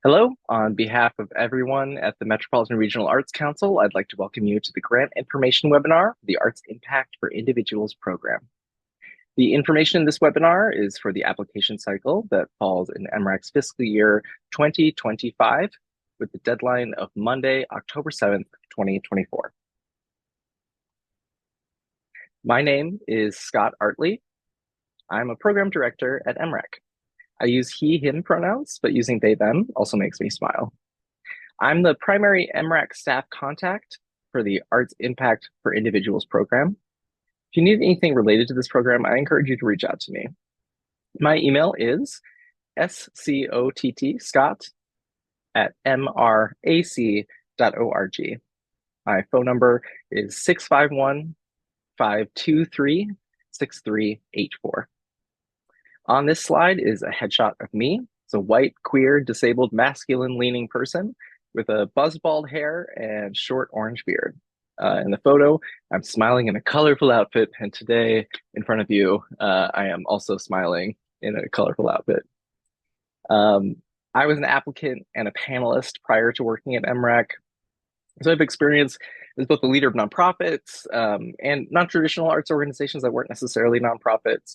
Hello, on behalf of everyone at the Metropolitan Regional Arts Council, I'd like to welcome you to the Grant Information Webinar, the Arts Impact for Individuals program. The information in this webinar is for the application cycle that falls in MRAC's fiscal year 2025 with the deadline of Monday, October 7th, 2024. My name is Scott Artley. I'm a program director at MRAC. I use he, him pronouns, but using they, them also makes me smile. I'm the primary MRAC staff contact for the Arts Impact for Individuals program. If you need anything related to this program, I encourage you to reach out to me. My email is scott@mrac.org. My phone number is 651-523-6384. On this slide is a headshot of me. It's a white, queer, disabled, masculine-leaning person with a buzzbald hair and short orange beard. In the photo, I'm smiling in a colorful outfit, and today, in front of you, I am also smiling in a colorful outfit. I was an applicant and a panelist prior to working at MRAC, so I have experience as both a leader of nonprofits and non-traditional arts organizations that weren't necessarily nonprofits.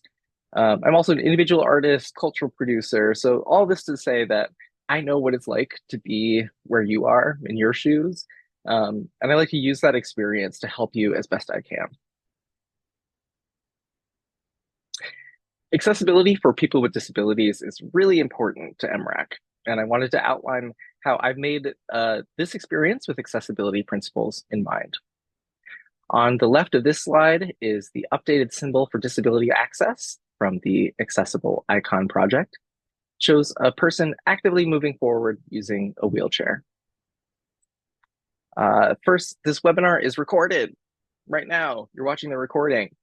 I'm also an individual artist, cultural producer. So all this to say that I know what it's like to be where you are in your shoes. And I like to use that experience to help you as best I can. Accessibility for people with disabilities is really important to MRAC. And I wanted to outline how I've made this experience with accessibility principles in mind. On the left of this slide is the updated symbol for disability access from the Accessible Icon project. It shows a person actively moving forward using a wheelchair. First, this webinar is recorded right now. You're watching the recording.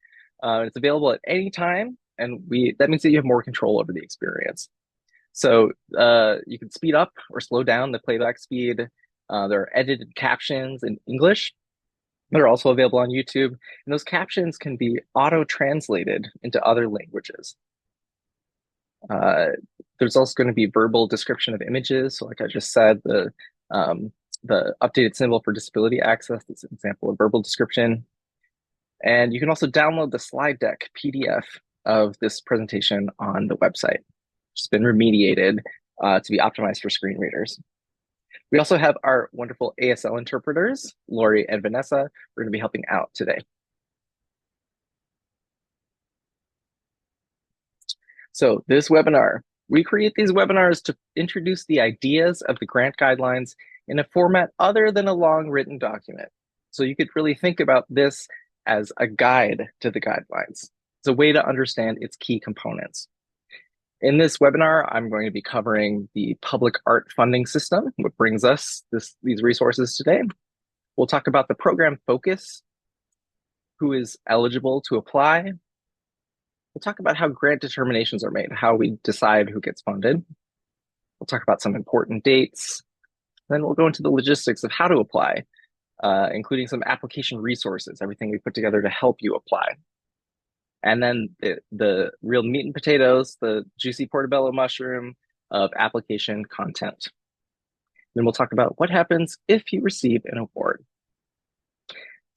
It's available at any time, and that means that you have more control over the experience. So you can speed up or slow down the playback speed. There are edited captions in English that are also available on YouTube, and those captions can be auto-translated into other languages. There's also going to be verbal description of images. So like I just said, the updated symbol for disability access is an example of verbal description. And you can also download the slide deck PDF of this presentation on the website. It's been remediated to be optimized for screen readers. We also have our wonderful ASL interpreters, Lori and Vanessa, who are going to be helping out today. So this webinar, we create these webinars to introduce the ideas of the grant guidelines in a format other than a long written document. So you could really think about this as a guide to the guidelines. It's a way to understand its key components. In this webinar, I'm going to be covering the public art funding system, what brings us these resources today. We'll talk about the program focus, who is eligible to apply. We'll talk about how grant determinations are made, how we decide who gets funded. We'll talk about some important dates. Then we'll go into the logistics of how to apply, including some application resources, everything we put together to help you apply. And then the real meat and potatoes, the juicy portobello mushroom of application content. Then we'll talk about what happens if you receive an award.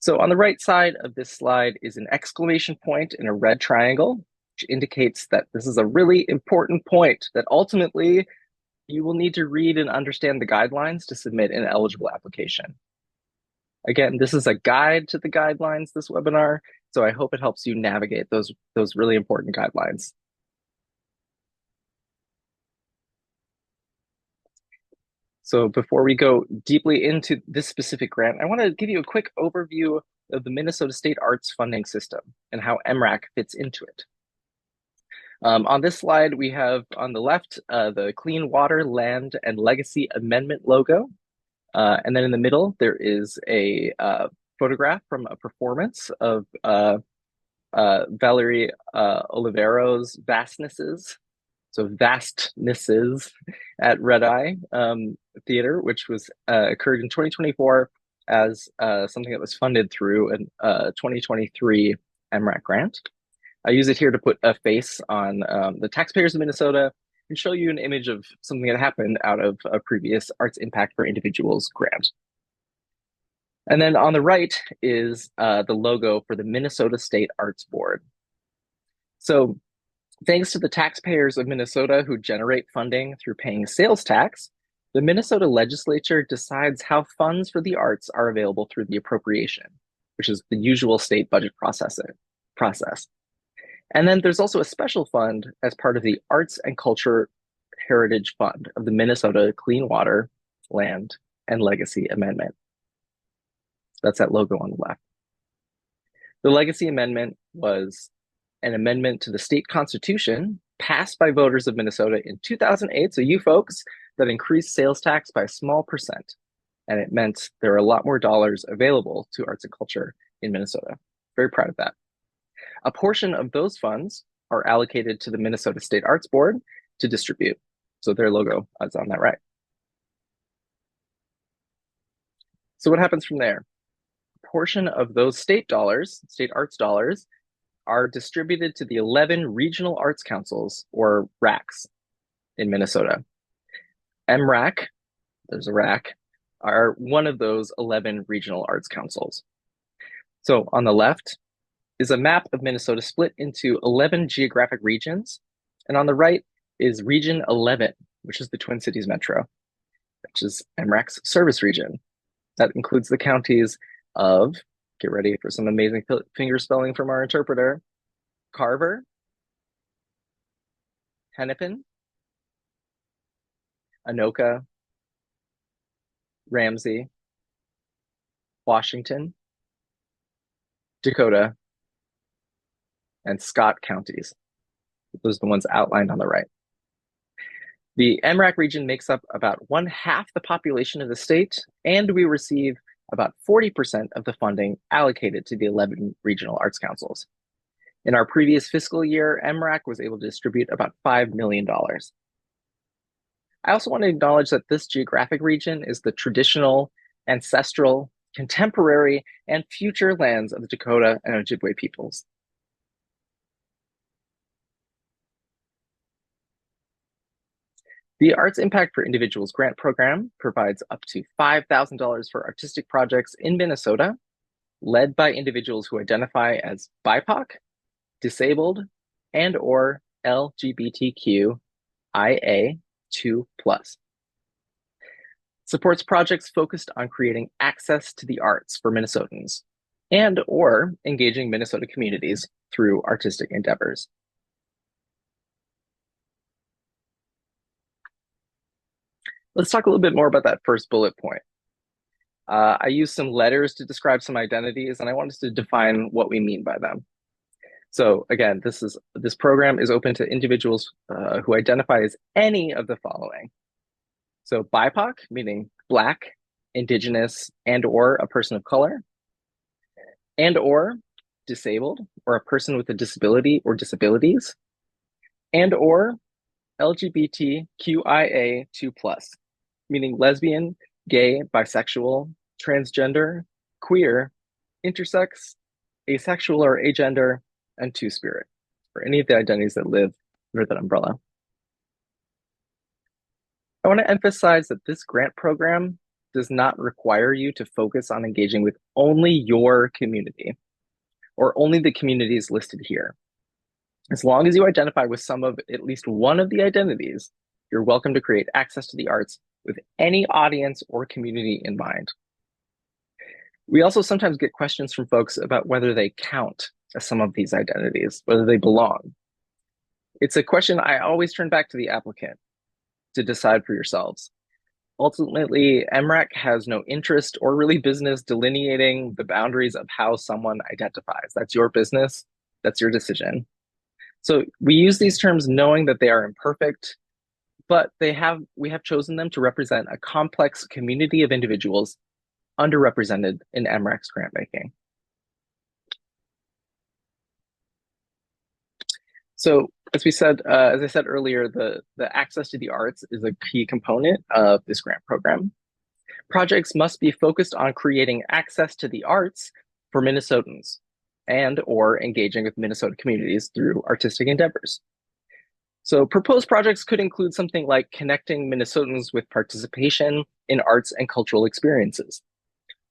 So on the right side of this slide is an exclamation point in a red triangle, which indicates that this is a really important point, that ultimately you will need to read and understand the guidelines to submit an eligible application. Again, this is a guide to the guidelines, this webinar, so I hope it helps you navigate those really important guidelines. So before we go deeply into this specific grant, I want to give you a quick overview of the Minnesota State Arts funding system and how MRAC fits into it. On this slide, we have on the left the Clean Water, Land, and Legacy Amendment logo. And then in the middle, there is a photograph from a performance of Valerie Olivero's Vastnesses. So Vastnesses at Red Eye Theater, which was occurred in 2024 as something that was funded through a 2023 MRAC grant. I use it here to put a face on the taxpayers of Minnesota can show you an image of something that happened out of a previous Arts Impact for Individuals grant. And then on the right is the logo for the Minnesota State Arts Board. So thanks to the taxpayers of Minnesota who generate funding through paying sales tax, the Minnesota legislature decides how funds for the arts are available through the appropriation, which is the usual state budget process. And then there's also a special fund as part of the Arts and Culture Heritage Fund of the Minnesota Clean Water, Land, and Legacy Amendment. That's that logo on the left. The Legacy Amendment was an amendment to the state constitution passed by voters of Minnesota in 2008, so you folks, that increased sales tax by a small percent. And it meant there are a lot more dollars available to arts and culture in Minnesota. Very proud of that. A portion of those funds are allocated to the Minnesota State Arts Board to distribute. So their logo is on that right. So what happens from there? A portion of those state dollars, state arts dollars, are distributed to the 11 regional arts councils, or RACs, in Minnesota. MRAC, there's a RAC, are one of those 11 regional arts councils. So on the left is a map of Minnesota split into 11 geographic regions, and on the right is Region 11, which is the Twin Cities Metro, which is MRAC's service region. That includes the counties of, get ready for some amazing finger spelling from our interpreter, Carver, Hennepin, Anoka, Ramsey, Washington, Dakota, and Scott counties. Those are the ones outlined on the right. The MRAC region makes up about 1/2 the population of the state, and we receive about 40% of the funding allocated to the 11 regional arts councils. In our previous fiscal year, MRAC was able to distribute about $5 million. I also want to acknowledge that this geographic region is the traditional, ancestral, contemporary, and future lands of the Dakota and Ojibwe peoples. The Arts Impact for Individuals grant program provides up to $5,000 for artistic projects in Minnesota, led by individuals who identify as BIPOC, disabled, and or LGBTQIA2+. Supports projects focused on creating access to the arts for Minnesotans and or engaging Minnesota communities through artistic endeavors. Let's talk a little bit more about that first bullet point. I used some letters to describe some identities, and I wanted to define what we mean by them. So again, this program is open to individuals who identify as any of the following. So BIPOC, meaning Black, Indigenous, and or a person of color, and or disabled, or a person with a disability or disabilities, and or LGBTQIA2+, meaning lesbian, gay, bisexual, transgender, queer, intersex, asexual or agender, and two-spirit, or any of the identities that live under that umbrella. I want to emphasize that this grant program does not require you to focus on engaging with only your community or only the communities listed here. As long as you identify with some of at least one of the identities, you're welcome to create access to the arts with any audience or community in mind. We also sometimes get questions from folks about whether they count as some of these identities, whether they belong. It's a question I always turn back to the applicant to decide for yourselves. Ultimately, MRAC has no interest or really business delineating the boundaries of how someone identifies. That's your business, that's your decision. So we use these terms knowing that they are imperfect, but we have chosen them to represent a complex community of individuals underrepresented in MRAC's grant making. So as I said earlier, the access to the arts is a key component of this grant program. Projects must be focused on creating access to the arts for Minnesotans and or engaging with Minnesota communities through artistic endeavors. So proposed projects could include something like connecting Minnesotans with participation in arts and cultural experiences,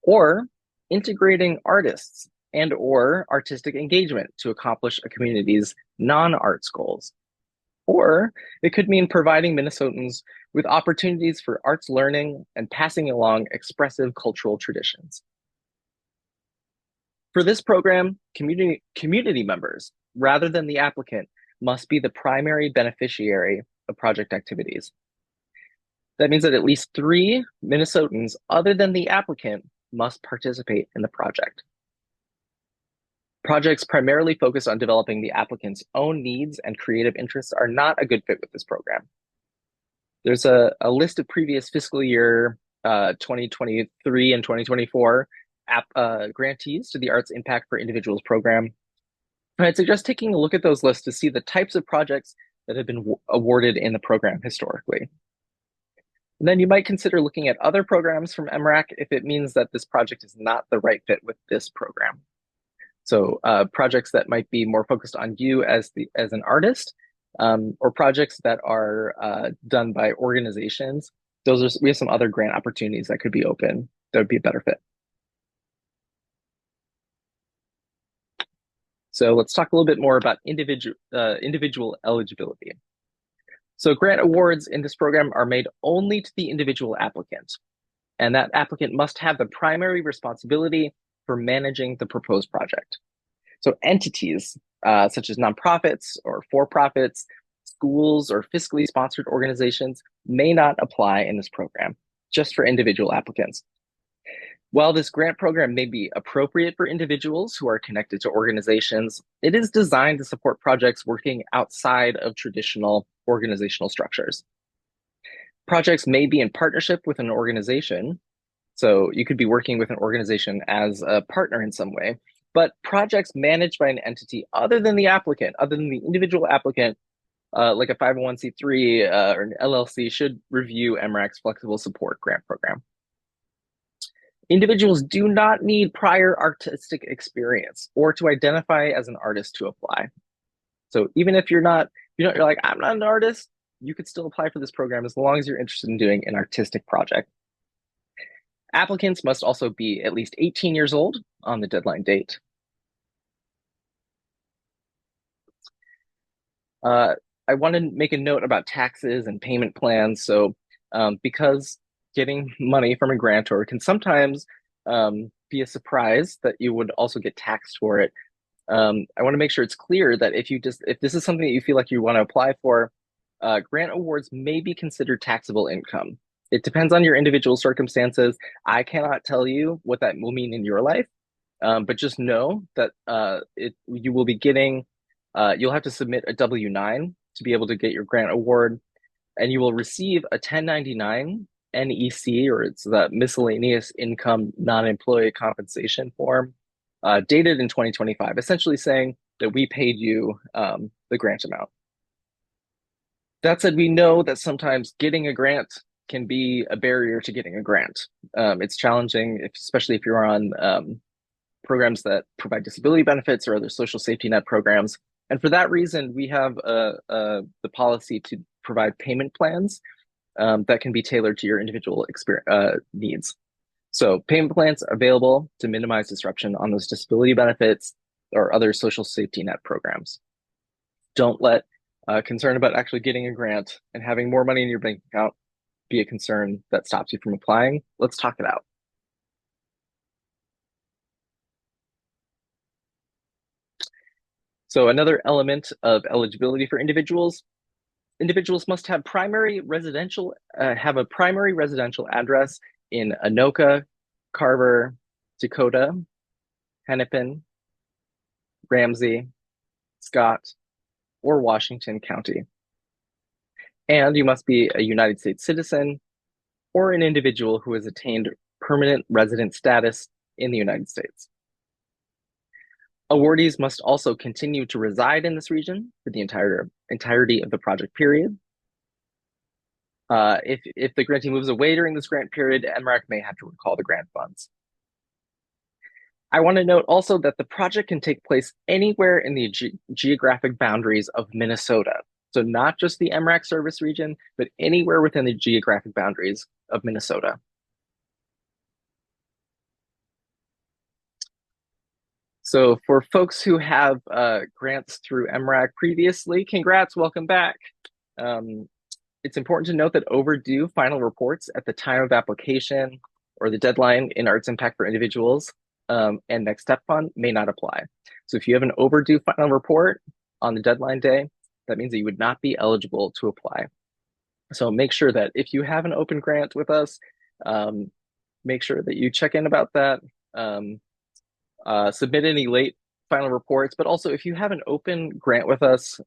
or integrating artists and or artistic engagement to accomplish a community's non-arts goals. Or it could mean providing Minnesotans with opportunities for arts learning and passing along expressive cultural traditions. For this program, community members, rather than the applicant, must be the primary beneficiary of project activities. That means that at least 3 Minnesotans, other than the applicant, must participate in the project. Projects primarily focused on developing the applicant's own needs and creative interests are not a good fit with this program. There's a list of previous fiscal year 2023 and 2024 grantees to the Arts Impact for Individuals program. And I'd suggest taking a look at those lists to see the types of projects that have been awarded in the program historically. And then you might consider looking at other programs from MRAC if it means that this project is not the right fit with this program. So projects that might be more focused on you as an artist, or projects that are done by organizations. We have some other grant opportunities that could be open that would be a better fit. So let's talk a little bit more about individual eligibility. So grant awards in this program are made only to the individual applicant, and that applicant must have the primary responsibility for managing the proposed project. So entities such as nonprofits or for-profits, schools, or fiscally sponsored organizations may not apply in this program, just for individual applicants. While this grant program may be appropriate for individuals who are connected to organizations, it is designed to support projects working outside of traditional organizational structures. Projects may be in partnership with an organization, so you could be working with an organization as a partner in some way, but projects managed by an entity other than the applicant, other than the individual applicant, like a 501c3 or an LLC, should review MRAC's flexible support grant program. Individuals do not need prior artistic experience or to identify as an artist to apply. So even if you're like, I'm not an artist, you could still apply for this program as long as you're interested in doing an artistic project. Applicants must also be at least 18 years old on the deadline date. I want to make a note about taxes and payment plans. So because getting money from a grantor can sometimes be a surprise that you would also get taxed for it. I want to make sure it's clear that if this is something that you feel like you want to apply for, grant awards may be considered taxable income. It depends on your individual circumstances. I cannot tell you what that will mean in your life, but just know that you will be getting, you'll have to submit a W-9 to be able to get your grant award, and you will receive a 1099 NEC, or it's the miscellaneous income non-employee compensation form, dated in 2025, essentially saying that we paid you the grant amount. That said, we know that sometimes getting a grant can be a barrier to getting a grant. It's challenging, especially if you're on programs that provide disability benefits or other social safety net programs. And for that reason, we have the policy to provide payment plans that can be tailored to your individual needs. So payment plans are available to minimize disruption on those disability benefits or other social safety net programs. Don't let concern about actually getting a grant and having more money in your bank account be a concern that stops you from applying. Let's talk it out. So another element of eligibility for individuals must have a primary residential address in Anoka, Carver, Dakota, Hennepin, Ramsey, Scott, or Washington County. And you must be a United States citizen or an individual who has attained permanent resident status in the United States. Awardees must also continue to reside in this region for the entirety of the project period. If the grantee moves away during this grant period, MRAC may have to recall the grant funds. I want to note also that the project can take place anywhere in the geographic boundaries of Minnesota. So not just the MRAC service region, but anywhere within the geographic boundaries of Minnesota. So for folks who have grants through MRAC previously, congrats, welcome back. It's important to note that overdue final reports at the time of application or the deadline in Arts Impact for Individuals and Next Step Fund may not apply. So if you have an overdue final report on the deadline day, that means that you would not be eligible to apply. So make sure that if you have an open grant with us, make sure that you check in about that. Submit any late final reports, but also if you have an open grant with us,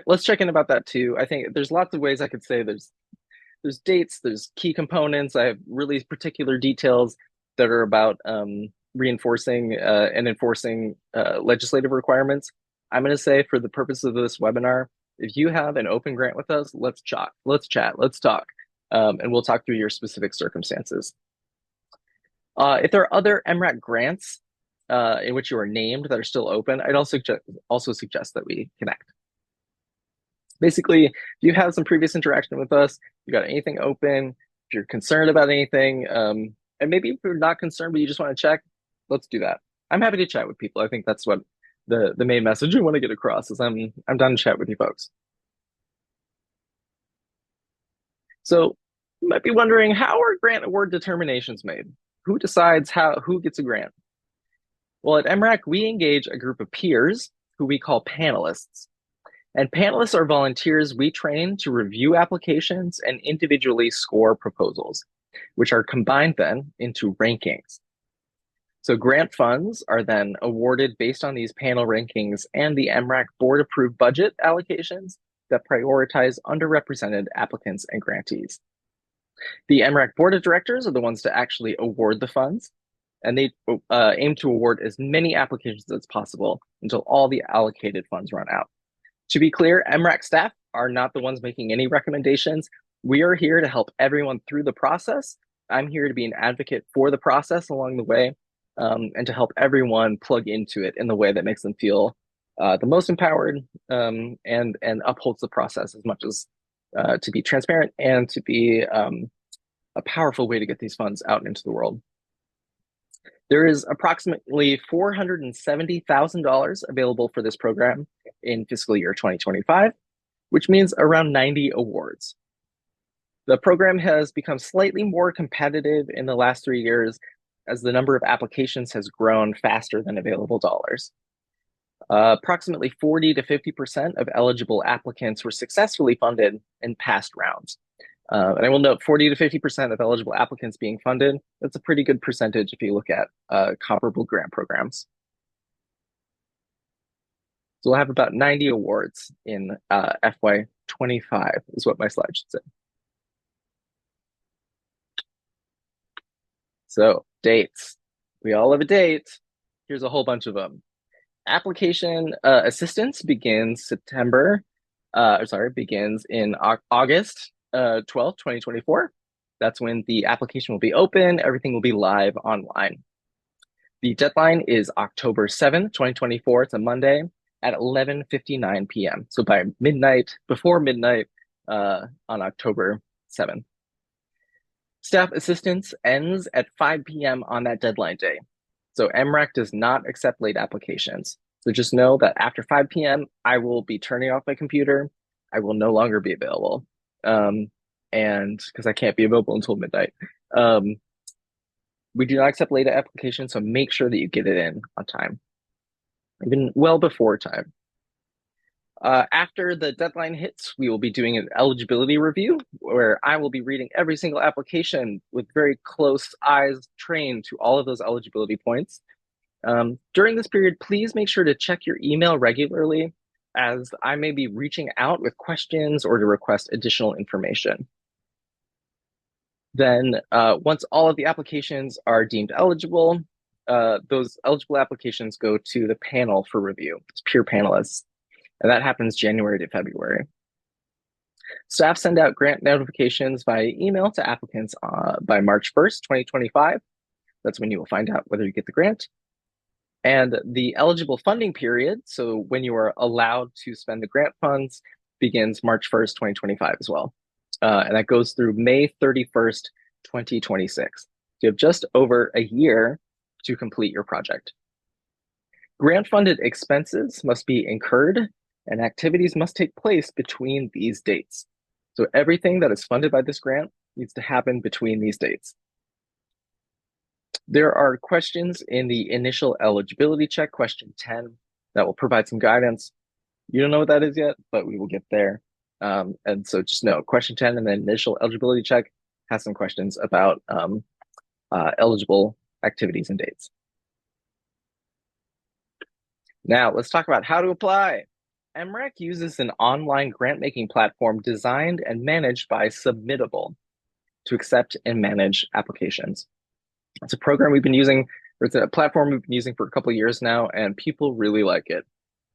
let's check in about that too. I think there's lots of ways I could say there's dates, there's key components. I have really particular details that are about reinforcing and enforcing legislative requirements. I'm going to say for the purpose of this webinar, if you have an open grant with us, let's chat, let's talk, and we'll talk through your specific circumstances. If there are other MRAC grants in which you are named that are still open, I'd also suggest that we connect. Basically, if you have some previous interaction with us, you got anything open, if you're concerned about anything, and maybe if you're not concerned but you just want to check, let's do that. I'm happy to chat with people. I think that's what the main message I want to get across is I'm down to chat with you folks. So you might be wondering, how are grant award determinations made? Who decides who gets a grant? Well, at MRAC, we engage a group of peers who we call panelists. And panelists are volunteers we train to review applications and individually score proposals, which are combined then into rankings. So grant funds are then awarded based on these panel rankings and the MRAC board-approved budget allocations that prioritize underrepresented applicants and grantees. The MRAC board of directors are the ones to actually award the funds, and they aim to award as many applications as possible until all the allocated funds run out. To be clear, MRAC staff are not the ones making any recommendations. We are here to help everyone through the process. I'm here to be an advocate for the process along the way, and to help everyone plug into it in the way that makes them feel the most empowered and upholds the process as much as to be transparent and to be a powerful way to get these funds out into the world. There is approximately $470,000 available for this program in fiscal year 2025, which means around 90 awards. The program has become slightly more competitive in the last 3 years as the number of applications has grown faster than available dollars. Approximately 40 to 50% of eligible applicants were successfully funded in past rounds. And I will note 40 to 50% of eligible applicants being funded. That's a pretty good percentage if you look at comparable grant programs. So we'll have about 90 awards in FY2025 is what my slide should say. So dates, we all have a date. Here's a whole bunch of them. Application assistance begins begins in August 12th, 2024. That's when the application will be open. Everything will be live online. The deadline is October 7th, 2024. It's a Monday at 11:59 p.m. So by midnight, before midnight on October 7th. Staff assistance ends at 5 p.m. on that deadline day. So MRAC does not accept late applications. So just know that after 5 p.m., I will be turning off my computer. I will no longer be available. And because I can't be available until midnight. We do not accept late applications, so make sure that you get it in on time, even well before time. After the deadline hits, we will be doing an eligibility review where I will be reading every single application with very close eyes trained to all of those eligibility points. During this period, please make sure to check your email regularly, as I may be reaching out with questions or to request additional information. Then once all of the applications are deemed eligible, those eligible applications go to the panel for review. It's peer panelists, and that happens January to February. Staff send out grant notifications via email to applicants by March 1st, 2025. That's when you will find out whether you get the grant. And the eligible funding period, so when you are allowed to spend the grant funds, begins March 1st, 2025 as well. And that goes through May 31st, 2026. So you have just over a year to complete your project. Grant-funded expenses must be incurred and activities must take place between these dates. So everything that is funded by this grant needs to happen between these dates. There are questions in the initial eligibility check, question 10, that will provide some guidance. You don't know what that is yet, but we will get there. And so just know, question 10 and the initial eligibility check has some questions about eligible activities and dates. Now, let's talk about how to apply. MRAC uses an online grant-making platform designed and managed by Submittable to accept and manage applications. It's a program we've been using, or it's a platform we've been using for a couple of years now, and people really like it.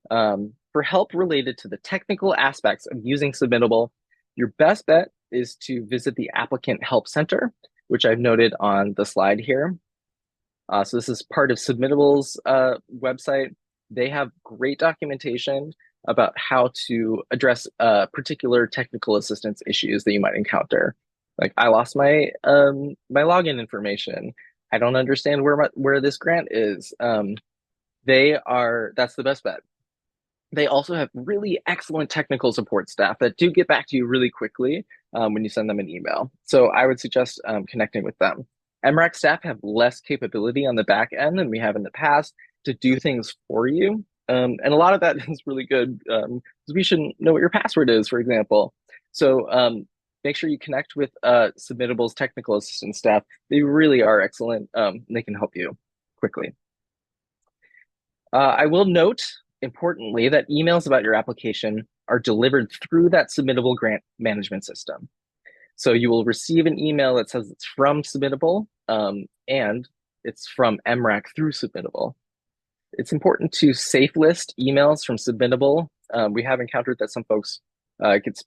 For help related to the technical aspects of using Submittable, your best bet is to visit the Applicant Help Center, which I've noted on the slide here. So this is part of Submittable's website. They have great documentation about how to address particular technical assistance issues that you might encounter. Like, I lost my my login information. I don't understand where this grant is. That's the best bet. They also have really excellent technical support staff that do get back to you really quickly when you send them an email. So I would suggest connecting with them. MRAC staff have less capability on the back end than we have in the past to do things for you. And a lot of that is really good because we shouldn't know what your password is, for example. So make sure you connect with Submittable's technical assistance staff. They really are excellent. And they can help you quickly. I will note, importantly, that emails about your application are delivered through that Submittable grant management system. So you will receive an email that says it's from Submittable and it's from MRAC through Submittable. It's important to safe list emails from Submittable. We have encountered that some folks gets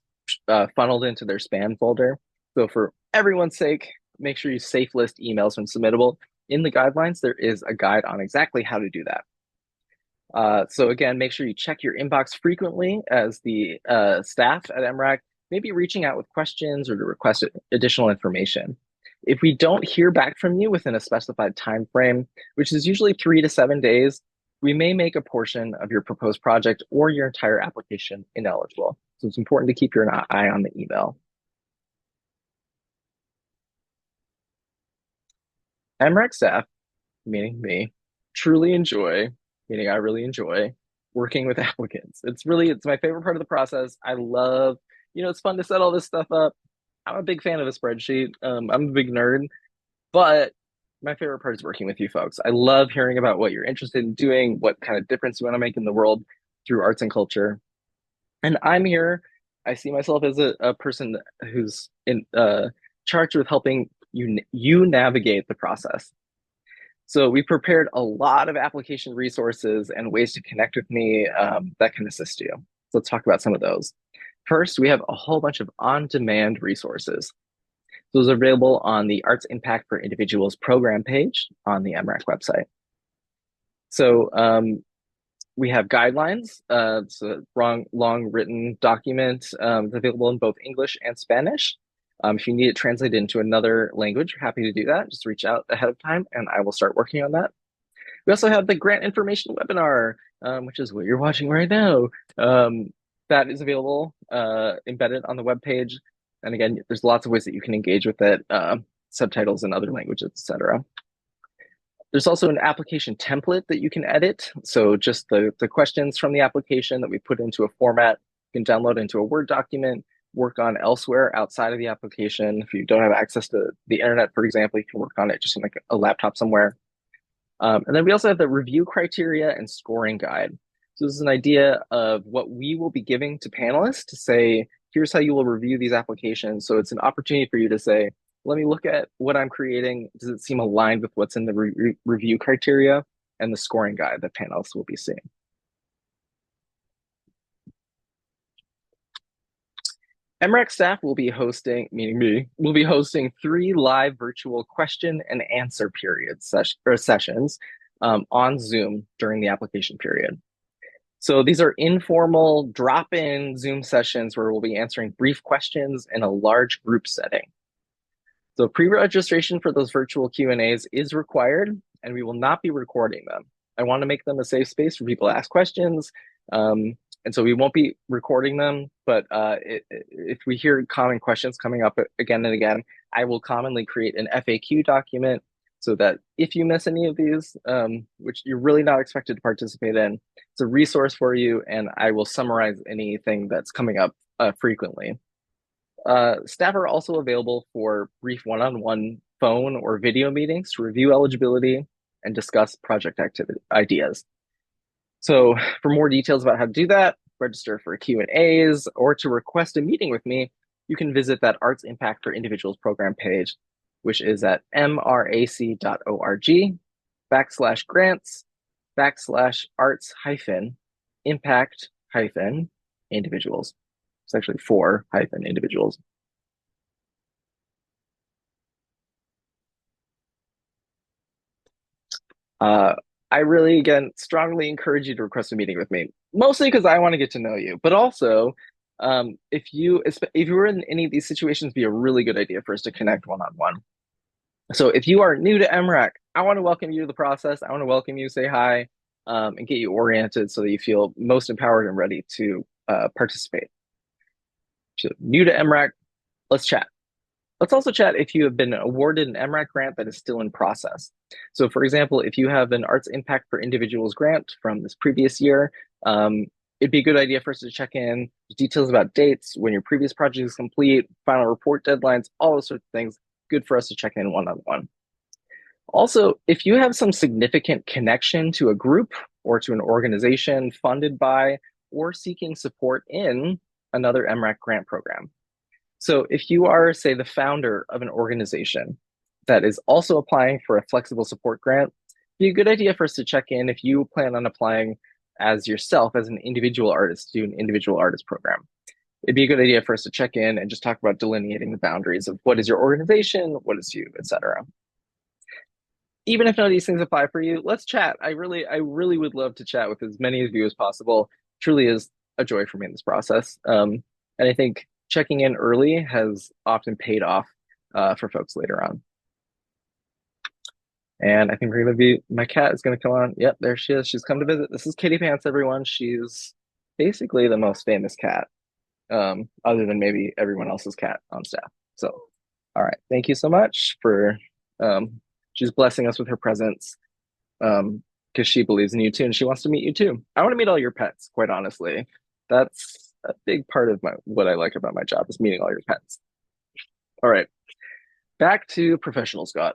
funneled into their spam folder. So for everyone's sake, make sure you safe list emails from Submittable. In the guidelines, there is a guide on exactly how to do that. So again, make sure you check your inbox frequently as the staff at MRAC may be reaching out with questions or to request additional information. If we don't hear back from you within a specified time frame, which is usually 3 to 7 days, we may make a portion of your proposed project or your entire application ineligible. So it's important to keep your eye on the email. MRAC staff, meaning me, truly enjoy, meaning I really enjoy, working with applicants. It's my favorite part of the process. I love, it's fun to set all this stuff up. I'm a big fan of a spreadsheet. I'm a big nerd, but my favorite part is working with you folks. I love hearing about what you're interested in doing, what kind of difference you want to make in the world through arts and culture. And I'm here. I see myself as a person who's in charged with helping you navigate the process. So we prepared a lot of application resources and ways to connect with me that can assist you. So let's talk about some of those. First, we have a whole bunch of on-demand resources. Those are available on the Arts Impact for Individuals program page on the MRAC website. So we have guidelines. It's a long written document. It's available in both English and Spanish. If you need it translated into another language, we're happy to do that. Just reach out ahead of time and I will start working on that. We also have the grant information webinar, which is what you're watching right now. That is available embedded on the webpage. And again, there's lots of ways that you can engage with it, subtitles in other languages, etc. There's also an application template that you can edit. So just the questions from the application that we put into a format, you can download into a Word document, work on elsewhere outside of the application. If you don't have access to the internet, for example, you can work on it just on like a laptop somewhere. And then we also have the review criteria and scoring guide. So this is an idea of what we will be giving to panelists to say, here's how you will review these applications. So it's an opportunity for you to say, let me look at what I'm creating. Does it seem aligned with what's in the review criteria and the scoring guide that panelists will be seeing? MRAC staff will be hosting, meaning me, will be hosting 3 live virtual question and answer periods sessions on Zoom during the application period. So these are informal drop-in Zoom sessions where we'll be answering brief questions in a large group setting. So pre-registration for those virtual Q&As is required, and we will not be recording them. I want to make them a safe space for people to ask questions, and so we won't be recording them, but if we hear common questions coming up again and again, I will commonly create an FAQ document so that if you miss any of these, which you're really not expected to participate in, it's a resource for you, and I will summarize anything that's coming up frequently. Staff are also available for brief one-on-one phone or video meetings to review eligibility and discuss project activity ideas. So for more details about how to do that, register for Q&As, or to request a meeting with me, you can visit that Arts Impact for Individuals program page, which is at mrac.org/grants/arts-impact-individuals. It's actually for -individuals. I really, again, strongly encourage you to request a meeting with me, mostly because I want to get to know you, but also if you were in any of these situations, be a really good idea for us to connect one-on-one. So if you are new to MRAC, I want to welcome you to the process. I want to welcome you, say hi, and get you oriented so that you feel most empowered and ready to participate. So new to MRAC, let's chat. Let's also chat if you have been awarded an MRAC grant that is still in process. So for example, if you have an Arts Impact for Individuals grant from this previous year, it'd be a good idea for us to check in details about dates, when your previous project is complete, final report deadlines, all those sorts of things. Good for us to check in one-on-one. Also, if you have some significant connection to a group or to an organization funded by or seeking support in another MRAC grant program. So if you are, say, the founder of an organization that is also applying for a flexible support grant, it'd be a good idea for us to check in if you plan on applying as yourself, as an individual artist, to do an individual artist program. It'd be a good idea for us to check in and just talk about delineating the boundaries of what is your organization, what is you, etc. Even if none of these things apply for you, let's chat. I really would love to chat with as many of you as possible. It truly is a joy for me in this process. And I think checking in early has often paid off for folks later on. And I think we're gonna be, my cat is gonna come on. Yep, there she is. She's come to visit. This is Kitty Pants, everyone. She's basically the most famous cat, other than maybe everyone else's cat on staff. So, all right, thank you so much for, she's blessing us with her presence because she believes in you too, and she wants to meet you too. I want to meet all your pets, quite honestly. That's a big part of what I like about my job is meeting all your pets. All right. Back to professional, Scott.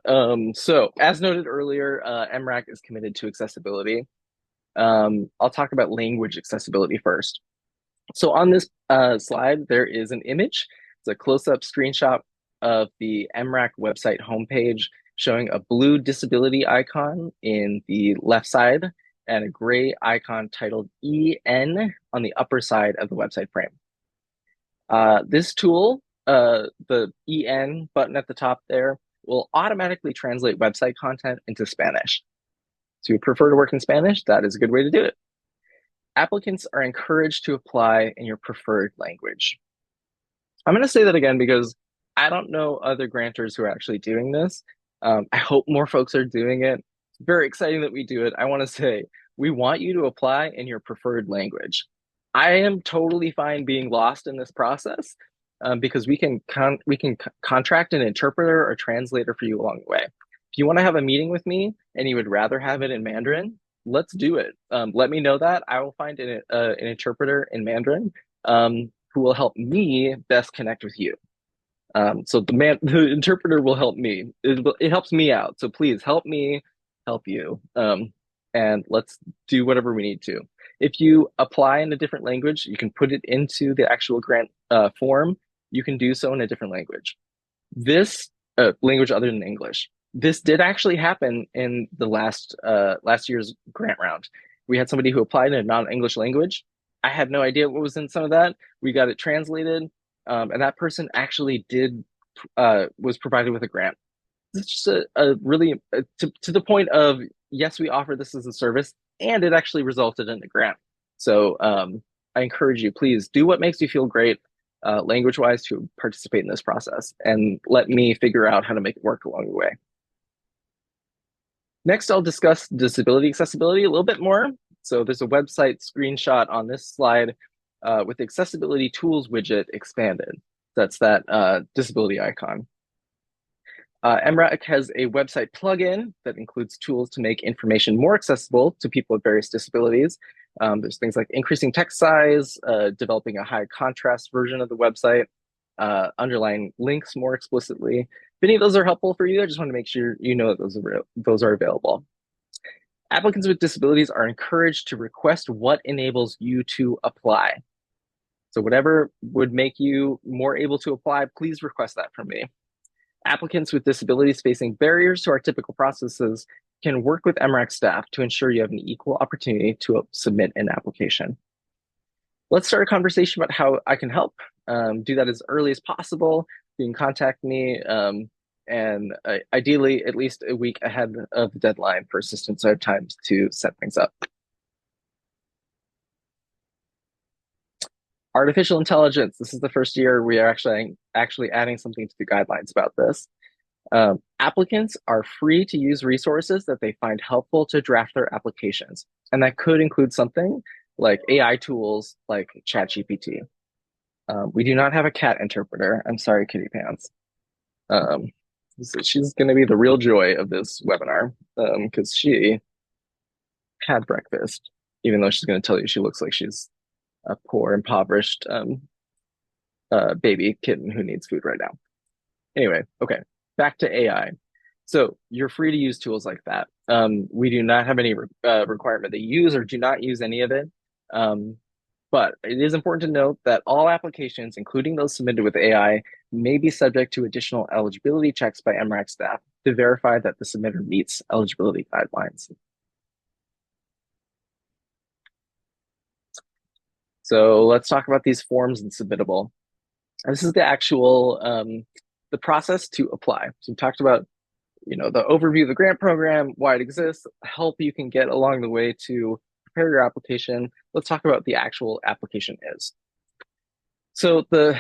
So as noted earlier, MRAC is committed to accessibility. I'll talk about language accessibility first. So on this slide, there is an image. It's a close-up screenshot of the MRAC website homepage showing a blue disability icon in the left side and a gray icon titled EN on the upper side of the website frame. This tool, the EN button at the top there, will automatically translate website content into Spanish. So if you prefer to work in Spanish, that is a good way to do it. Applicants are encouraged to apply in your preferred language. I'm going to say that again because I don't know other grantors who are actually doing this. I hope more folks are doing it. It's very exciting that we do it. I want to say, we want you to apply in your preferred language. I am totally fine being lost in this process because we can contract an interpreter or translator for you along the way. If you want to have a meeting with me and you would rather have it in Mandarin, let's do it. Let me know that. I will find an interpreter in Mandarin who will help me best connect with you. So the interpreter will help me. It helps me out. So please help me help you. And let's do whatever we need to. If you apply in a different language, you can put it into the actual grant form. You can do so in a different language. This language other than English. This did actually happen in the last year's grant round. We had somebody who applied in a non-English language. I had no idea what was in some of that. We got it translated, and that person actually was provided with a grant. It's just a really to the point of yes, we offer this as a service, and it actually resulted in a grant. So I encourage you, please do what makes you feel great language-wise to participate in this process, and let me figure out how to make it work along the way. Next, I'll discuss disability accessibility a little bit more. So there's a website screenshot on this slide with the accessibility tools widget expanded. That's that disability icon. MRAC has a website plugin that includes tools to make information more accessible to people with various disabilities. There's things like increasing text size, developing a high contrast version of the website, underlying links more explicitly. If any of those are helpful for you, I just want to make sure you know that those are available. Applicants with disabilities are encouraged to request what enables you to apply. So whatever would make you more able to apply, please request that from me. Applicants with disabilities facing barriers to our typical processes can work with MRAC staff to ensure you have an equal opportunity to submit an application. Let's start a conversation about how I can help. Do that as early as possible. You can contact me, and ideally at least a week ahead of the deadline for assistance, so I have time to set things up. Artificial intelligence. This is the first year we are actually adding something to the guidelines about this. Applicants are free to use resources that they find helpful to draft their applications. And that could include something like AI tools like ChatGPT. We do not have a cat interpreter. I'm sorry, Kitty Pants. She's going to be the real joy of this webinar because she had breakfast, even though she's going to tell you she looks like she's a poor, impoverished baby kitten who needs food right now. Anyway, okay, back to AI. So you're free to use tools like that. We do not have any requirement that you use or do not use any of it. But it is important to note that all applications, including those submitted with AI, may be subject to additional eligibility checks by MRAC staff to verify that the submitter meets eligibility guidelines. So let's talk about these forms and submittable. And this is the actual the process to apply. So we talked about the overview of the grant program, why it exists, help you can get along the way to prepare your application. Let's talk about the actual application is. So the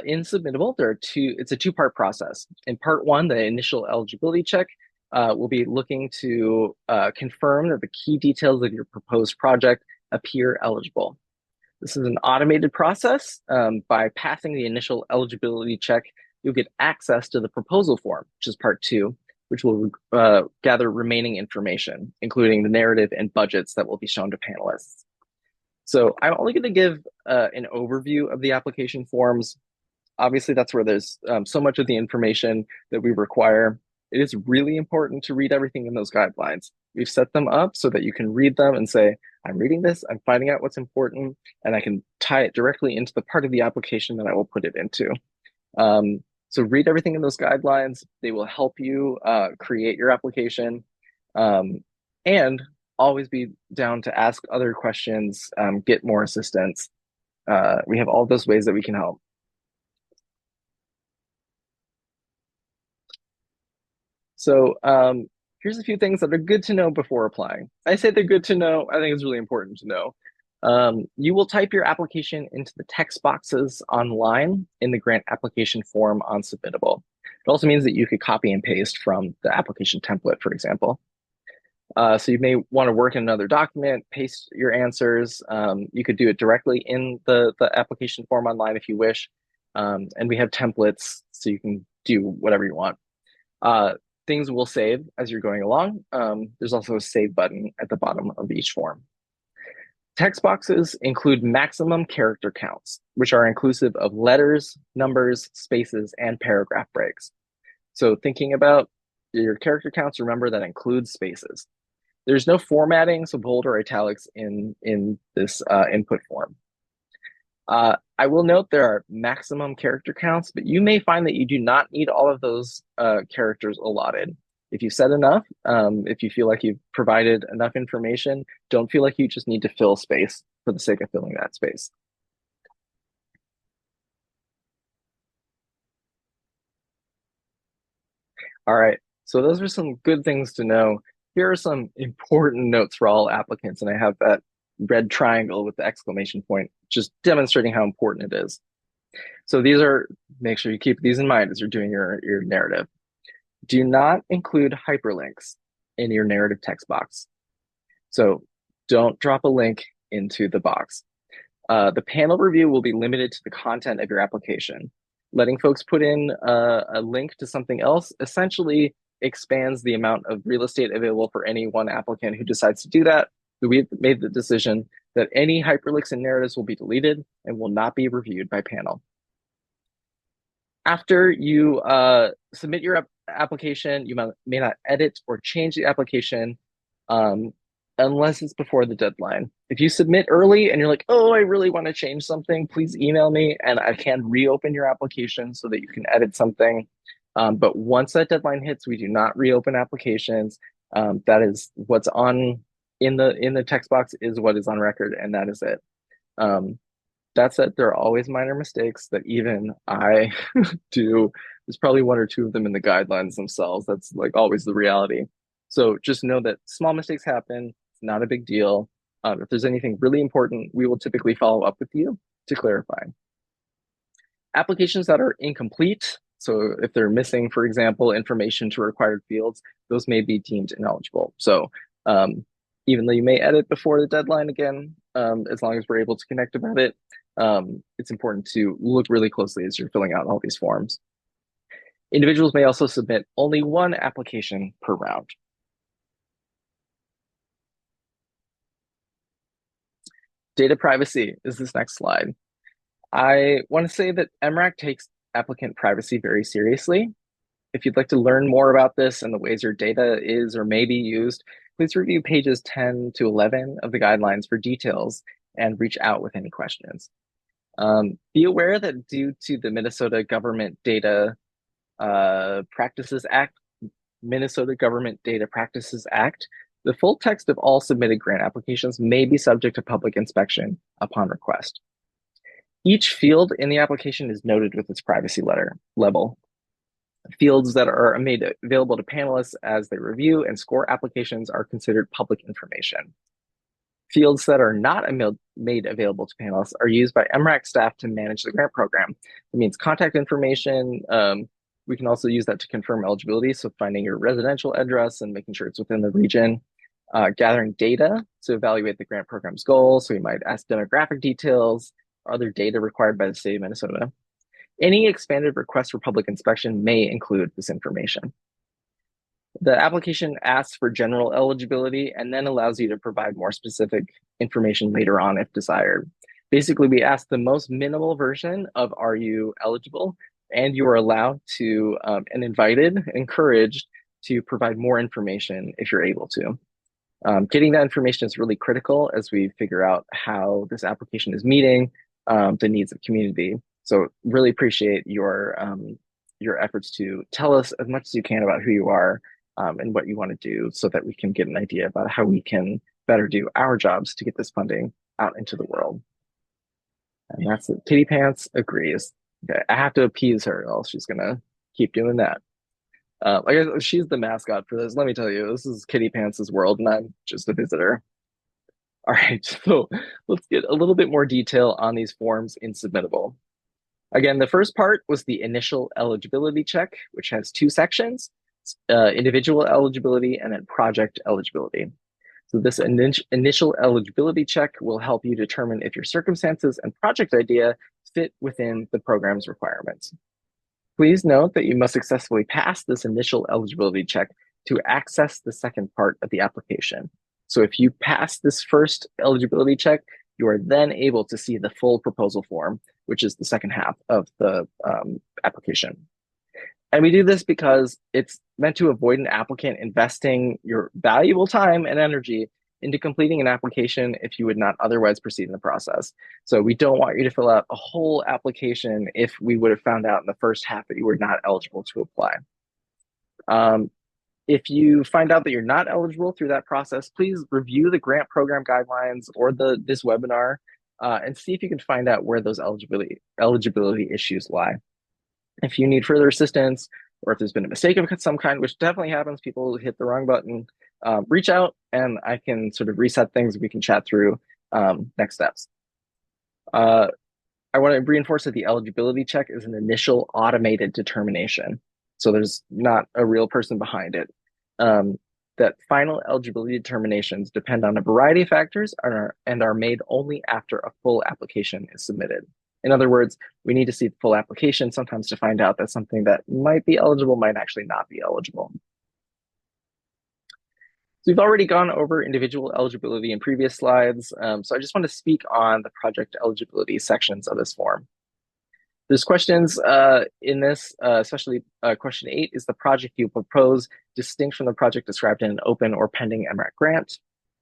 in submittable, it's a two-part process. In part one, the initial eligibility check will be looking to confirm that the key details of your proposed project appear eligible. This is an automated process. By passing the initial eligibility check, you'll get access to the proposal form, which is part two, which will gather remaining information, including the narrative and budgets that will be shown to panelists. So I'm only going to give an overview of the application forms. Obviously, that's where there's so much of the information that we require. It is really important to read everything in those guidelines. We've set them up so that you can read them and say, I'm reading this, I'm finding out what's important, and I can tie it directly into the part of the application that I will put it into. So read everything in those guidelines. They will help you create your application, and always be down to ask other questions, get more assistance. We have all those ways that we can help. So here's a few things that are good to know before applying. I say they're good to know. I think it's really important to know. You will type your application into the text boxes online in the grant application form on Submittable. It also means that you could copy and paste from the application template, for example. So you may want to work in another document, paste your answers. You could do it directly in the application form online if you wish. And we have templates so you can do whatever you want. Things will save as you're going along. There's also a save button at the bottom of each form. Text boxes include maximum character counts, which are inclusive of letters, numbers, spaces, and paragraph breaks. So thinking about your character counts, remember that includes spaces. There's no formatting, so bold or italics in this input form. I will note there are maximum character counts, but you may find that you do not need all of those characters allotted. If you said enough, if you feel like you've provided enough information, don't feel like you just need to fill space for the sake of filling that space. All right, so those are some good things to know. here are some important notes for all applicants, and I have that red triangle with the exclamation point, just demonstrating how important it is. So these are, make sure you keep these in mind as you're doing your narrative. Do not include hyperlinks in your narrative text box. So don't drop a link into the box. The panel review will be limited to the content of your application. Letting folks put in a link to something else essentially expands the amount of real estate available for any one applicant who decides to do that. We've made the decision that any hyperlinks and narratives will be deleted and will not be reviewed by panel. After you submit your application, you may not edit or change the application unless it's before the deadline. If you submit early and you're like, oh, I really want to change something, please email me and I can reopen your application so that you can edit something. But once that deadline hits, we do not reopen applications. That is what's on in the text box is what is on record, and that is it. That said, there are always minor mistakes that even I do. There's probably one or two of them in the guidelines themselves. That's like always the reality. So just know that small mistakes happen. It's not a big deal. If there's anything really important, we will typically follow up with you to clarify. Applications that are incomplete, so if they're missing, for example, information to required fields, those may be deemed ineligible. So even though you may edit before the deadline again, as long as we're able to connect about it, it's important to look really closely as you're filling out all these forms. Individuals may also submit only one application per round. Data privacy is this next slide. I want to say that MRAC takes applicant privacy very seriously. If you'd like to learn more about this and the ways your data is or may be used, please review pages 10 to 11 of the guidelines for details and reach out with any questions. Be aware that due to the Minnesota Government Data Practices Act, the full text of all submitted grant applications may be subject to public inspection upon request. Each field in the application is noted with its privacy level. Fields that are made available to panelists as they review and score applications are considered public information. Fields that are not made available to panelists are used by MRAC staff to manage the grant program. It means contact information. We can also use that to confirm eligibility, so finding your residential address and making sure it's within the region. Gathering data to evaluate the grant program's goals, so we might ask demographic details, or other data required by the state of Minnesota. Any expanded request for public inspection may include this information. The application asks for general eligibility and then allows you to provide more specific information later on if desired. Basically, we ask the most minimal version of are you eligible, and you are allowed to and invited, encouraged to provide more information if you're able to. Getting that information is really critical as we figure out how this application is meeting the needs of community. So really appreciate your efforts to tell us as much as you can about who you are and what you want to do so that we can get an idea about how we can better do our jobs to get this funding out into the world. And that's it. Kitty Pants agrees. Okay, I have to appease her, or else she's gonna keep doing that. I guess she's the mascot for this. Let me tell you, this is Kitty Pants' world, and I'm just a visitor. All right, so let's get a little bit more detail on these forms in Submittable. Again, the first part was the initial eligibility check, which has two sections, individual eligibility and then project eligibility. So this initial eligibility check will help you determine if your circumstances and project idea fit within the program's requirements. Please note that you must successfully pass this initial eligibility check to access the second part of the application. So if you pass this first eligibility check, you are then able to see the full proposal form, which is the second half of the application. And we do this because it's meant to avoid an applicant investing your valuable time and energy into completing an application if you would not otherwise proceed in the process. So we don't want you to fill out a whole application if we would have found out in the first half that you were not eligible to apply. If you find out that you're not eligible through that process, please review the grant program guidelines or this webinar and see if you can find out where those eligibility issues lie. If you need further assistance, or if there's been a mistake of some kind, which definitely happens, people hit the wrong button, reach out and I can sort of reset things. We can chat through next steps. I want to reinforce that the eligibility check is an initial automated determination. So there's not a real person behind it. That final eligibility determinations depend on a variety of factors and are made only after a full application is submitted. In other words, we need to see the full application sometimes to find out that something that might be eligible might actually not be eligible. So we've already gone over individual eligibility in previous slides, so I just want to speak on the project eligibility sections of this form. There's questions in this, especially question 8, is the project you propose distinct from the project described in an open or pending MRAC grant?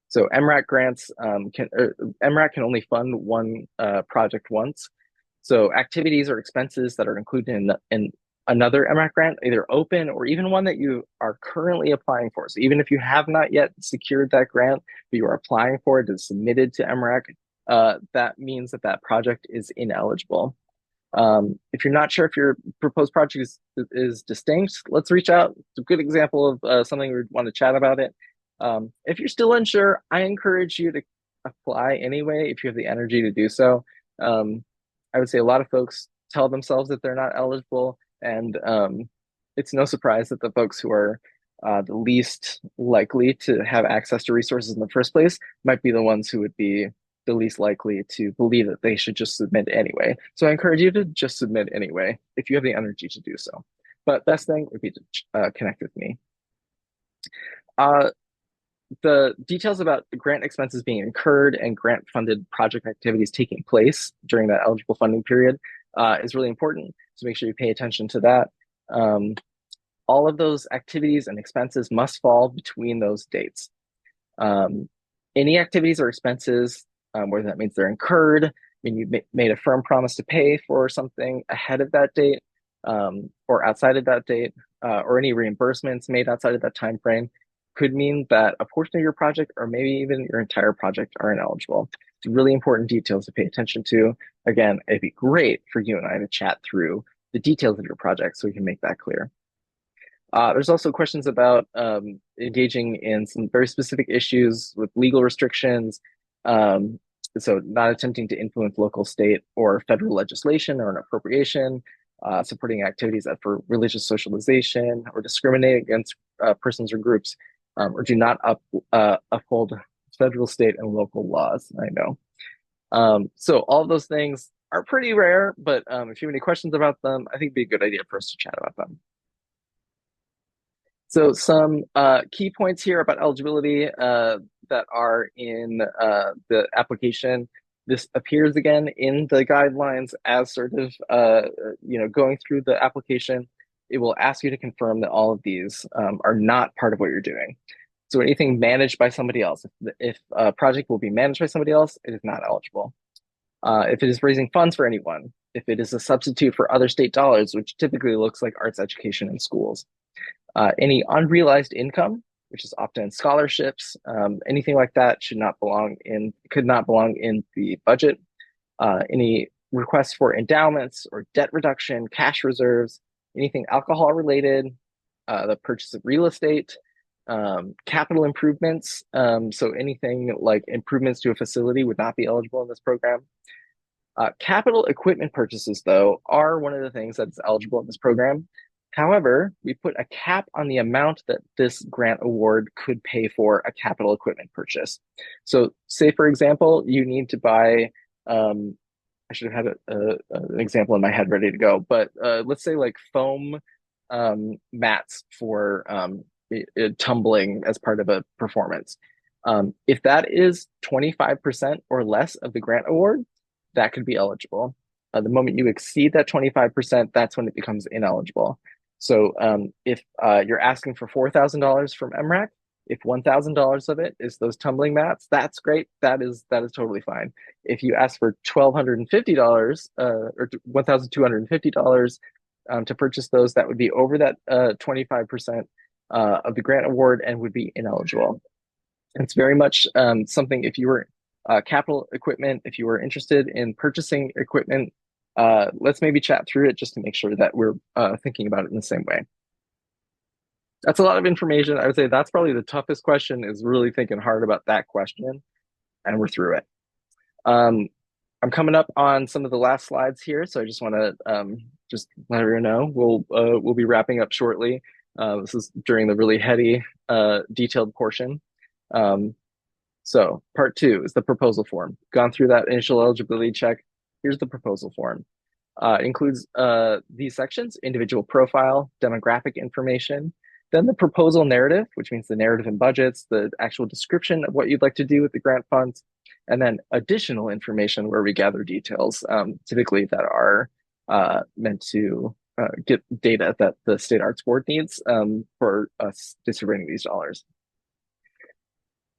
So MRAC grants MRAC can only fund one project once. So activities or expenses that are included in another MRAC grant, either open or even one that you are currently applying for. So even if you have not yet secured that grant, but you are applying for it, it's submitted to MRAC, that means that that project is ineligible. If you're not sure if your proposed project is distinct, let's reach out. It's a good example of something we want to chat about it. If you're still unsure, I encourage you to apply anyway if you have the energy to do so. I would say a lot of folks tell themselves that they're not eligible, and it's no surprise that the folks who are the least likely to have access to resources in the first place might be the ones who would be the least likely to believe that they should just submit anyway. So I encourage you to just submit anyway if you have the energy to do so. But best thing would be to connect with me. The details about the grant expenses being incurred and grant-funded project activities taking place during that eligible funding period is really important. So make sure you pay attention to that. All of those activities and expenses must fall between those dates. Any activities or expenses, whether that means they're incurred, I mean, you made a firm promise to pay for something ahead of that date or outside of that date, or any reimbursements made outside of that time frame, could mean that a portion of your project or maybe even your entire project are ineligible. It's really important details to pay attention to. Again, it'd be great for you and I to chat through the details of your project so we can make that clear. There's also questions about engaging in some very specific issues with legal restrictions. So not attempting to influence local, state, or federal legislation or an appropriation, supporting activities that for religious socialization or discriminating against persons or groups, or do not uphold federal, state, and local laws. I know. So all of those things are pretty rare, but if you have any questions about them, I think it'd be a good idea for us to chat about them. So some key points here about eligibility that are in the application. This appears again in the guidelines as sort of going through the application. It will ask you to confirm that all of these are not part of what you're doing. So anything managed by somebody else, if a project will be managed by somebody else, it is not eligible. If it is raising funds for anyone, if it is a substitute for other state dollars, which typically looks like arts education in schools, any unrealized income, which is often scholarships, anything like that could not belong in the budget. Any requests for endowments or debt reduction, cash reserves, anything alcohol related, the purchase of real estate, capital improvements. So anything like improvements to a facility would not be eligible in this program. Capital equipment purchases, though, are one of the things that's eligible in this program. However, we put a cap on the amount that this grant award could pay for a capital equipment purchase. So say, for example, you need to buy, I should have had an example in my head ready to go, but let's say like foam mats for tumbling as part of a performance. If that is 25% or less of the grant award, that could be eligible. The moment you exceed that 25%, that's when it becomes ineligible. So if you're asking for $4,000 from MRAC, if $1,000 of it is those tumbling mats, that's great. That is totally fine. If you ask for $1,250 or $1,250 to purchase those, that would be over that 25% of the grant award and would be ineligible. It's very much something, if you were capital equipment, if you were interested in purchasing equipment, let's maybe chat through it just to make sure that we're thinking about it in the same way. That's a lot of information. I would say that's probably the toughest question, is really thinking hard about that question, and we're through it. Um, I'm coming up on some of the last slides here, so I just want to just let everyone know we'll be wrapping up shortly. This is during the really heady, detailed portion. So part 2 is the proposal form. Gone through that initial eligibility check. Here's the proposal form. Includes these sections: individual profile, demographic information, then the proposal narrative, which means the narrative and budgets, the actual description of what you'd like to do with the grant funds, and then additional information where we gather details, typically that are meant to get data that the State Arts Board needs for us distributing these dollars.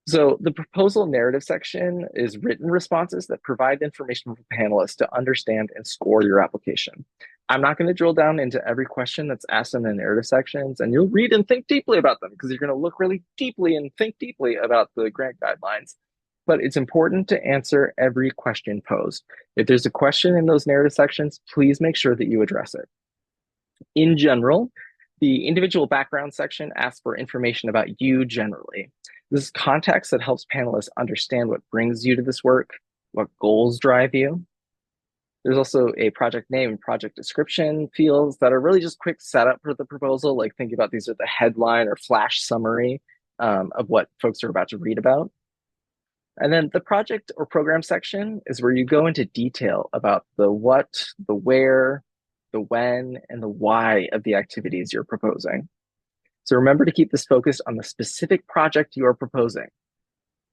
So the proposal narrative section is written responses that provide information for panelists to understand and score your application. I'm not going to drill down into every question that's asked in the narrative sections, and you'll read and think deeply about them because you're going to look really deeply and think deeply about the grant guidelines. But it's important to answer every question posed. If there's a question in those narrative sections, please make sure that you address it. In general, the individual background section asks for information about you generally. This is context that helps panelists understand what brings you to this work, what goals drive you. There's also a project name and project description fields that are really just quick setup for the proposal. Like, think about these are the headline or flash summary of what folks are about to read about. And then the project or program section is where you go into detail about the what, the where, the when, and the why of the activities you're proposing. So remember to keep this focused on the specific project you are proposing.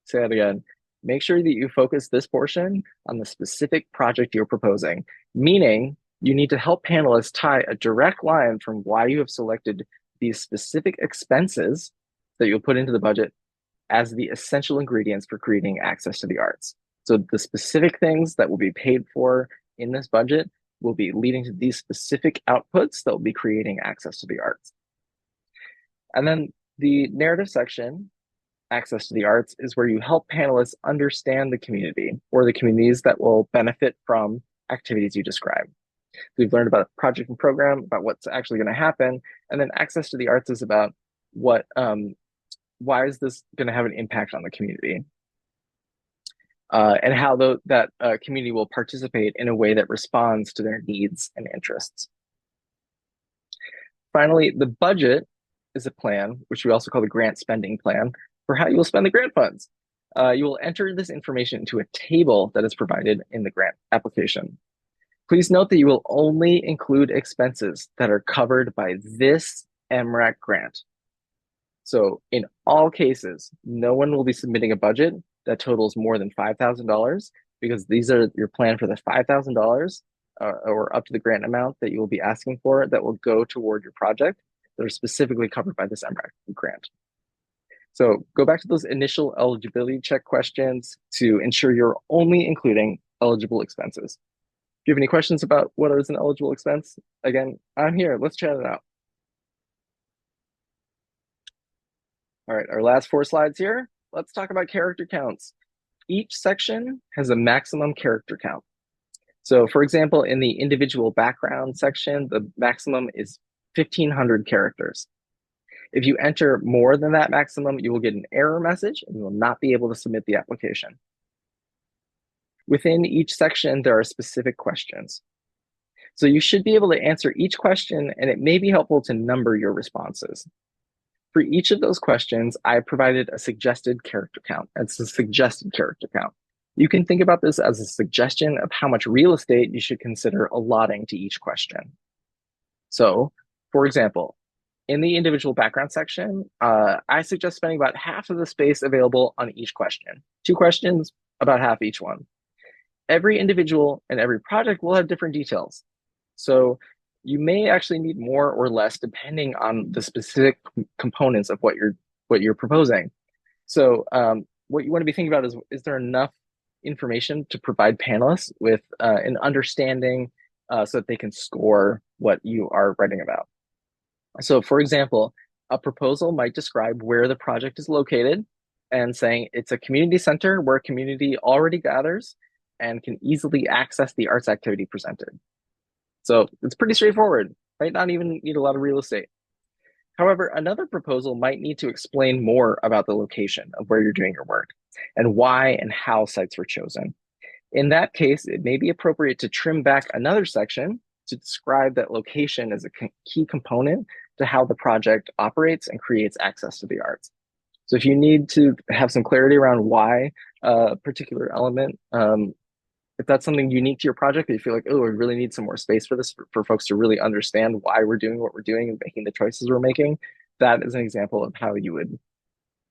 Say that again. Make sure that you focus this portion on the specific project you're proposing, meaning you need to help panelists tie a direct line from why you have selected these specific expenses that you'll put into the budget as the essential ingredients for creating access to the arts. So the specific things that will be paid for in this budget will be leading to these specific outputs that will be creating access to the arts. And then the narrative section, access to the arts, is where you help panelists understand the community or the communities that will benefit from activities you describe. We've learned about project and program, about what's actually going to happen, and then access to the arts is about what, why is this going to have an impact on the community, and how that community will participate in a way that responds to their needs and interests. Finally, the budget is a plan, which we also call the grant spending plan, for how you will spend the grant funds. You will enter this information into a table that is provided in the grant application. Please note that you will only include expenses that are covered by this MRAC grant. So in all cases, no one will be submitting a budget that totals more than $5,000, because these are your plan for the $5,000 or up to the grant amount that you will be asking for that will go toward your project that are specifically covered by this MRAC grant. So go back to those initial eligibility check questions to ensure you're only including eligible expenses. If you have any questions about what is an eligible expense, again, I'm here. Let's chat it out. All right, our last 4 slides here. Let's talk about character counts. Each section has a maximum character count. So for example, in the individual background section, the maximum is 1,500 characters. If you enter more than that maximum, you will get an error message and you will not be able to submit the application. Within each section, there are specific questions. So you should be able to answer each question, and it may be helpful to number your responses. For each of those questions, I provided a suggested character count. It's a suggested character count. You can think about this as a suggestion of how much real estate you should consider allotting to each question. So, for example, in the individual background section, I suggest spending about half of the space available on each question. 2 questions, about half each one. Every individual and every project will have different details. So you may actually need more or less depending on the specific components of what you're proposing. So what you want to be thinking about is there enough information to provide panelists with an understanding so that they can score what you are writing about. So for example, a proposal might describe where the project is located and saying it's a community center where a community already gathers and can easily access the arts activity presented. So it's pretty straightforward, right? Not even need a lot of real estate. However, another proposal might need to explain more about the location of where you're doing your work and why and how sites were chosen. In that case, it may be appropriate to trim back another section to describe that location as a key component to how the project operates and creates access to the arts. So if you need to have some clarity around why a particular element, if that's something unique to your project that you feel like, oh, we really need some more space for this for folks to really understand why we're doing what we're doing and making the choices we're making, that is an example of how you would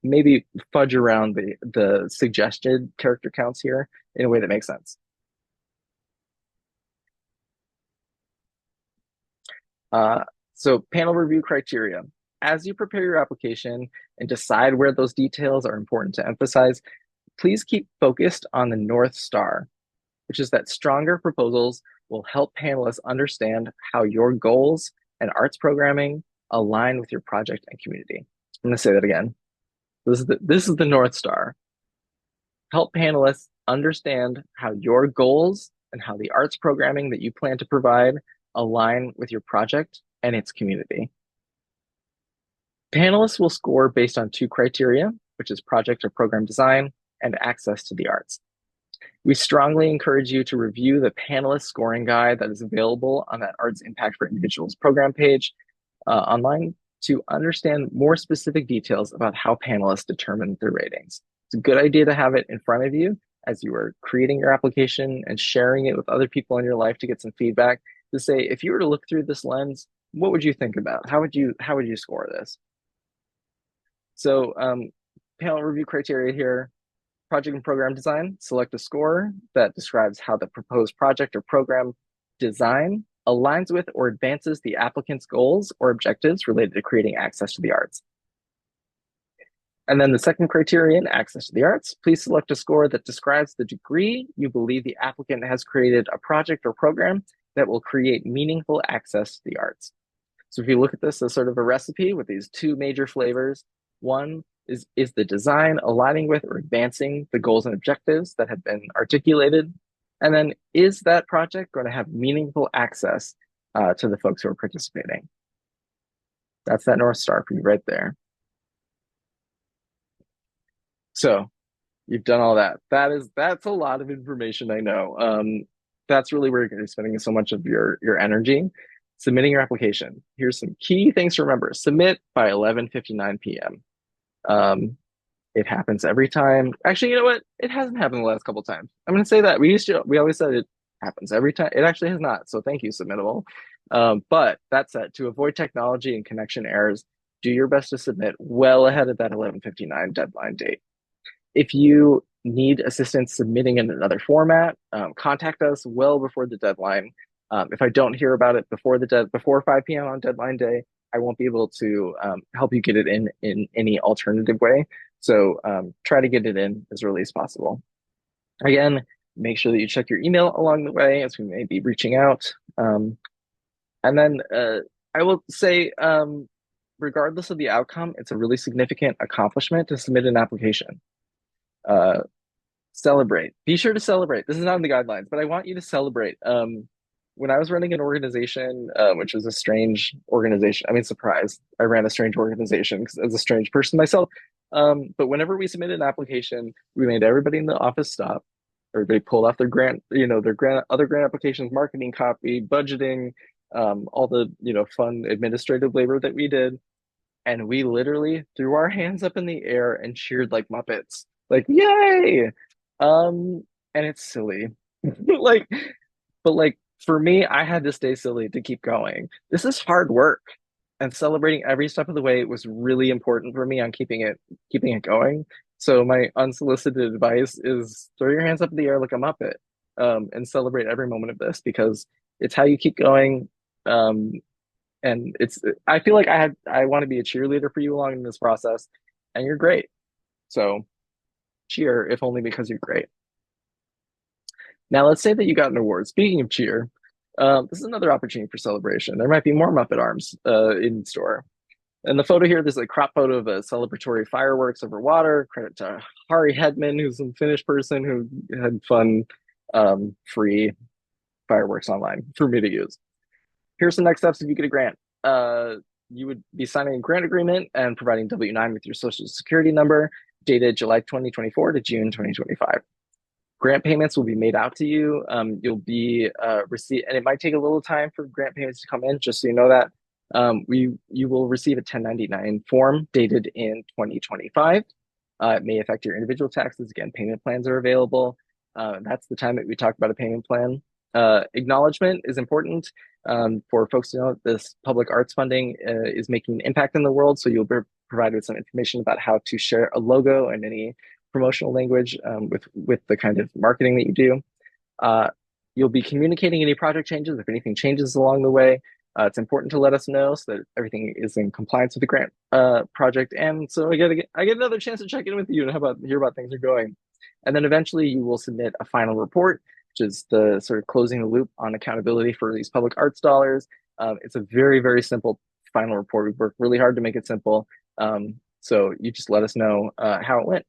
maybe fudge around the suggested character counts here in a way that makes sense. So panel review criteria. As you prepare your application and decide where those details are important to emphasize, please keep focused on the North Star, which is that stronger proposals will help panelists understand how your goals and arts programming align with your project and community. I'm going to say that again. This is the North Star. Help panelists understand how your goals and how the arts programming that you plan to provide align with your project and its community. Panelists will score based on two criteria, which is project or program design and access to the arts. We strongly encourage you to review the panelist scoring guide that is available on that Arts Impact for Individuals program page online to understand more specific details about how panelists determine their ratings. It's a good idea to have it in front of you as you are creating your application and sharing it with other people in your life to get some feedback to say, if you were to look through this lens, what would you think about? How would you score this? So panel review criteria here, project and program design, select a score that describes how the proposed project or program design aligns with or advances the applicant's goals or objectives related to creating access to the arts. And then the second criterion, access to the arts, please select a score that describes the degree you believe the applicant has created a project or program that will create meaningful access to the arts. So if you look at this as sort of a recipe with these two major flavors, one is the design aligning with or advancing the goals and objectives that have been articulated? And then is that project going to have meaningful access to the folks who are participating? That's that North Star for you right there. So you've done all that. That's a lot of information, I know. That's really where you're going to be spending so much of your energy. Submitting your application. Here's some key things to remember. Submit by 11:59 p.m. It happens every time. Actually, you know what? It hasn't happened the last couple times. I'm going to say that. We always said it happens every time. It actually has not. So thank you, Submittable. But that said, to avoid technology and connection errors, do your best to submit well ahead of that 11:59 deadline date. If you need assistance submitting in another format, contact us well before the deadline. If I don't hear about it before 5 p.m. on deadline day, I won't be able to help you get it in any alternative way. So try to get it in as early as possible. Again, make sure that you check your email along the way as we may be reaching out. And then I will say, regardless of the outcome, it's a really significant accomplishment to submit an application. Celebrate. Be sure to celebrate. This is not in the guidelines, but I want you to celebrate. When I was running an organization, which was a strange organization, I mean, surprise, I ran a strange organization because I was a strange person myself. But whenever we submitted an application, we made everybody in the office stop. Everybody pulled off their other grant applications, marketing copy, budgeting, all the, fun administrative labor that we did. And we literally threw our hands up in the air and cheered like Muppets, like, yay! And it's silly. But for me, I had to stay silly to keep going. This is hard work, and celebrating every step of the way was really important for me on keeping it going. So my unsolicited advice is throw your hands up in the air like a Muppet, and celebrate every moment of this because it's how you keep going. And I feel like I want to be a cheerleader for you along in this process, and you're great. So cheer, if only because you're great. Now, let's say that you got an award. Speaking of cheer, this is another opportunity for celebration. There might be more Muppet arms in store. In the photo here, there's a crop photo of a celebratory fireworks over water. Credit to Hari Hedman, who's a Finnish person who had fun, free fireworks online for me to use. Here's the next steps if you get a grant. you would be signing a grant agreement and providing W-9 with your social security number dated July 2024 to June 2025. Grant payments will be made out to you. You'll be receive, and it might take a little time for grant payments to come in, just so you know that. You will receive a 1099 form dated in 2025. It may affect your individual taxes. Again, payment plans are available. That's the time that we talk about a payment plan. Acknowledgement is important for folks to know that this public arts funding is making an impact in the world. So you'll be provided with some information about how to share a logo and any promotional language with the kind of marketing that you do. You'll be communicating any project changes. If anything changes along the way, it's important to let us know so that everything is in compliance with the grant project. And so I get another chance to check in with you and hear about things are going. And then eventually you will submit a final report, which is the sort of closing the loop on accountability for these public arts dollars. It's a very, very simple final report. We've worked really hard to make it simple. So you just let us know how it went.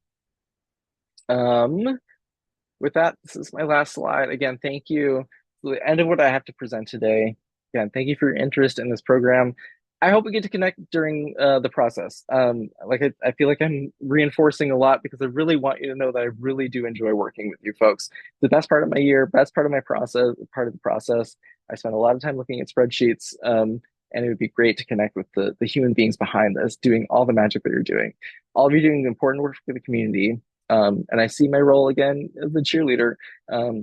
With that, this is my last slide. Again, thank you. The end of what I have to present today. Again, thank you for your interest in this program. I hope we get to connect during the process. I feel like I'm reinforcing a lot because I really want you to know that I really do enjoy working with you folks. The best part of my year, best part of my process, part of the process. I spend a lot of time looking at spreadsheets, and it would be great to connect with the human beings behind this, doing all the magic that you're doing. All of you doing important work for the community. And I see my role again as the cheerleader.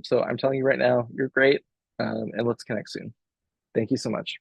So I'm telling you right now, you're great, and let's connect soon. Thank you so much.